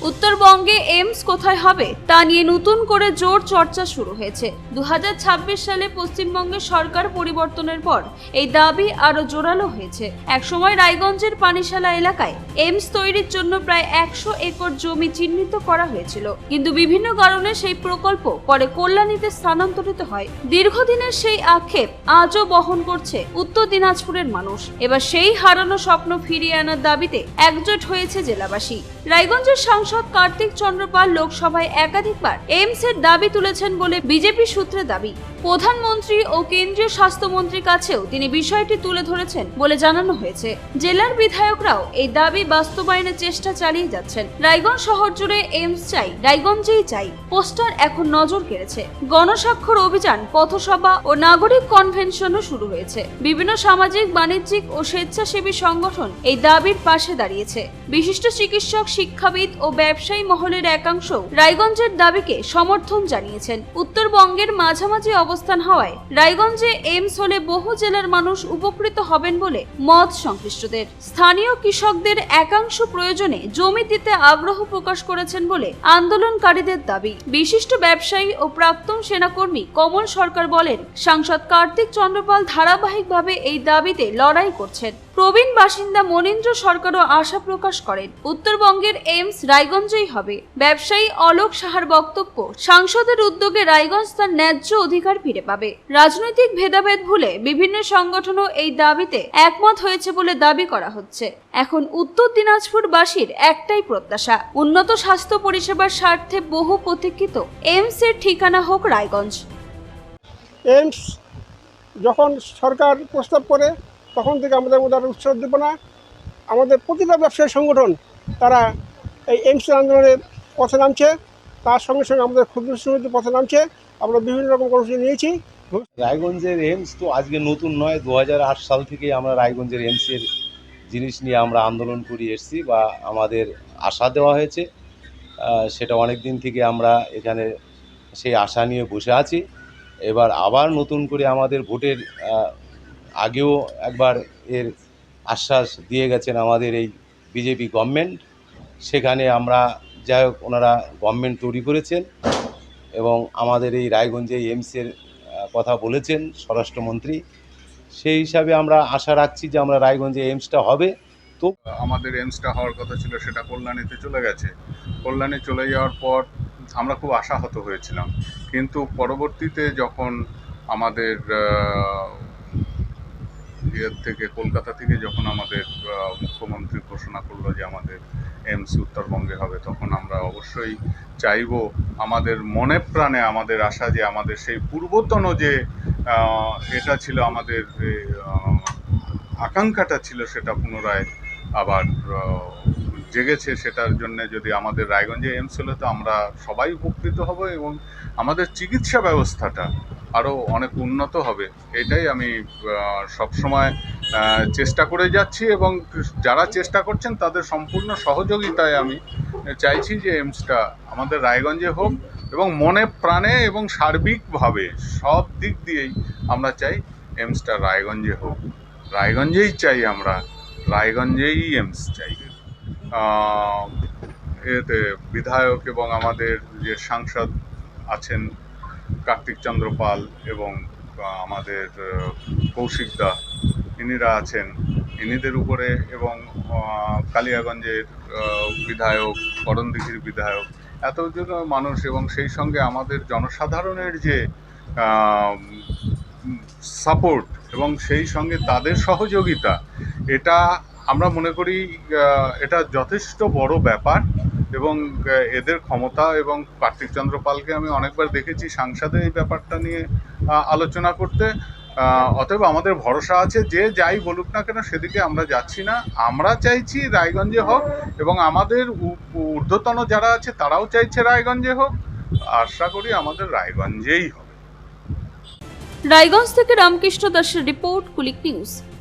উত্তরবঙ্গে এইমস কোথায় হবে তা নিয়ে নতুন করে জোর চর্চা শুরু হয়েছে। 2026 সালে পশ্চিমবঙ্গের সরকার পরিবর্তনের পর এই দাবি আরো জোরালো হয়েছে। একসময় রায়গঞ্জের পানিশালা এলাকায় এইমস তৈরির জন্য প্রায় 100 একর জমি চিহ্নিত করা হয়েছিল, কিন্তু বিভিন্ন কারণে সেই প্রকল্প পরে কল্যাণীতে স্থানান্তরিত হয়। দীর্ঘদিনের সেই আক্ষেপ আজও বহন করছে উত্তর দিনাজপুরের মানুষ। এবার সেই হারানো স্বপ্ন ফিরিয়ে আনার দাবিতে একজোট হয়েছে জেলাবাসী। রায়গঞ্জের সাংসদ কার্তিক চন্দ্র পাল লোকসভায় একাধিকবার এইমস এর দাবি তুলেছেন বলে বিজেপি সূত্রে দাবি। প্রধানমন্ত্রী ও কেন্দ্রীয় স্বাস্থ্যমন্ত্রীর কাছেও তিনি বিষয়টি তুলে ধরেছেন বলে জানানো হয়েছে। জেলার বিধায়করাও এই দাবি বাস্তবায়নের চেষ্টা চালিয়ে যাচ্ছেন। রায়গঞ্জ শহর জুড়ে এইমস চাই, রায়গঞ্জেই চাই পোস্টার এখন নজর কেড়েছে। গণস্বাক্ষর অভিযান, পথসভা ও নাগরিক কনভেনশনও শুরু হয়েছে। বিভিন্ন সামাজিক, বাণিজ্যিক ও স্বেচ্ছাসেবী সংগঠন এই দাবির পাশে দাঁড়িয়েছে। বিশিষ্ট চিকিৎসক, শিক্ষাবিদ ও ব্যবসায়ী মহলের একাংশ রায়গঞ্জের দাবিকে সমর্থন জানিয়েছেন। উত্তরবঙ্গের মাঝামাঝি অবস্থান হওয়ায় রায়গঞ্জে এইমস হলে বহু জেলার মানুষ উপকৃত হবেন বলে মত সংশ্লিষ্টদের। স্থানীয় কৃষকদের একাংশ প্রয়োজনে জমি দিতে আগ্রহ প্রকাশ করেছেন বলে আন্দোলনকারীদের দাবি। বিশিষ্ট ব্যবসায়ী ও প্রাক্তন সেনাকর্মী কমল সরকার বলেন, সাংসদ কার্তিক চন্দ্রপাল ধারাবাহিকভাবে এই দাবিতে লড়াই করছেন। প্রবীণ বাসিন্দা মনীন্দ্র সরকারও আশা প্রকাশ করেন উত্তরবঙ্গের এইমস রায়গঞ্জেই হবে। ব্যবসায়ী অলোক সাহার বক্তব্য, সাংসদের উদ্যোগে রায়গঞ্জ তার ন্যায্য অধিকার ফিরে পাবে। রাজনৈতিক ভেদাভেদ ভুলে বিভিন্ন সংগঠনও এই দাবিতে একমত হয়েছে বলে দাবি করা হচ্ছে। এখন উত্তর দিনাজপুরবাসীর একটাই প্রত্যাশা, উন্নত স্বাস্থ্য পরিষেবার স্বার্থে বহু প্রতীক্ষিত এইমস এর ঠিকানা হোক রায়গঞ্জ। এইমস যখন সরকার প্রস্তাব করে তখন থেকে আমাদের মধ্যে আরও উৎসাহ উদ্দীপনা, আমাদের প্রতিটা ব্যবসায়ী সংগঠন তারা এই এইমসের আন্দোলনের পথে নামছে। তার সঙ্গে সঙ্গে আমাদের ক্ষুদ্র সমিতি পথে নামছে। আমরা বিভিন্ন রকম কর্মসূচি নিয়েছি। রায়গঞ্জের এইমস তো আজকে নতুন নয়, 2008 সাল থেকে আমরা রায়গঞ্জের এইমসের জিনিস নিয়ে আমরা আন্দোলন করে এসেছি বা আমাদের আশা দেওয়া হয়েছে। সেটা অনেক দিন থেকে আমরা এখানে সেই আশা নিয়ে বসে আছি। এবার আবার নতুন করে আমাদের ভোটের আগেও একবার এর আশ্বাস দিয়ে গেছেন আমাদের এই বিজেপি গভর্নমেন্ট। সেখানে আমরা যাই হোক, ওনারা গভর্নমেন্ট তৈরি করেছেন এবং আমাদের এই রায়গঞ্জে এইমসের কথা বলেছেন স্বরাষ্ট্রমন্ত্রী। সেই হিসাবে আমরা আশা রাখছি যে আমরা রায়গঞ্জে এইমসটা হবে। তো আমাদের এইমসটা হওয়ার কথা ছিল, সেটা কল্যাণীতে চলে গেছে। কল্যাণী চলে যাওয়ার পর আমরা খুব আশাহত হয়েছিলাম, কিন্তু পরবর্তীতে যখন আমাদের থেকে কলকাতা থেকে যখন আমাদের মুখ্যমন্ত্রী ঘোষণা করলো যে আমাদের এইমস উত্তরবঙ্গে হবে, তখন আমরা অবশ্যই চাইব, আমাদের মনে প্রাণে আমাদের আশা যে আমাদের সেই পূর্বতন যে এটা ছিল, আমাদের আকাঙ্ক্ষাটা ছিল, সেটা পুনরায় আবার জেগেছে। সেটার জন্য যদি আমাদের রায়গঞ্জে এইমস হলে তো আমরা সবাই উপকৃত হব এবং আমাদের চিকিৎসা ব্যবস্থাটা আরও অনেক উন্নত হবে। এটাই আমি সবসময় চেষ্টা করে যাচ্ছি এবং যারা চেষ্টা করছেন তাদের সম্পূর্ণ সহযোগিতায় আমি চাইছি যে এইমসটা আমাদের রায়গঞ্জে হোক এবং মনে প্রাণে এবং সার্বিকভাবে সব দিক দিয়েই আমরা চাই এইমসটা রায়গঞ্জে হোক। রায়গঞ্জেই চাই আমরা, রায়গঞ্জেই এইমস চাই। এতে বিধায়ক এবং আমাদের যে সাংসদ আছেন কার্তিক চন্দ্র পাল এবং আমাদের কৌশিক দা, ইনিরা আছেন, ইনিদের উপরে এবং কালিয়াগঞ্জের বিধায়ক, করণদিঘির বিধায়ক, এতজন মানুষ এবং সেই সঙ্গে আমাদের জনসাধারণের যে সাপোর্ট এবং সেই সঙ্গে তাদের সহযোগিতা, এটা আমরা মনে করি এটা যথেষ্ট বড় ব্যাপার। এবং এদের ক্ষমতা, এবং কার্তিক চন্দ্র পালকে আমি অনেকবার দেখেছি সংসদে এই ব্যাপারটা নিয়ে আলোচনা করতে। অতএব আমাদের ভরসা আছে, যে যাই বলুক না কেন সেদিকে আমরা যাচ্ছি না। আমরা চাইছি রায়গঞ্জে হোক এবং আমাদের ঊর্ধ্বতন যারা আছে তারাও চাইছে রায়গঞ্জে হোক। আশা করি আমাদের রায়গঞ্জেই হবে। রায়গঞ্জ থেকে রামকৃষ্ণ দাসের রিপোর্ট, কুলিক নিউজ।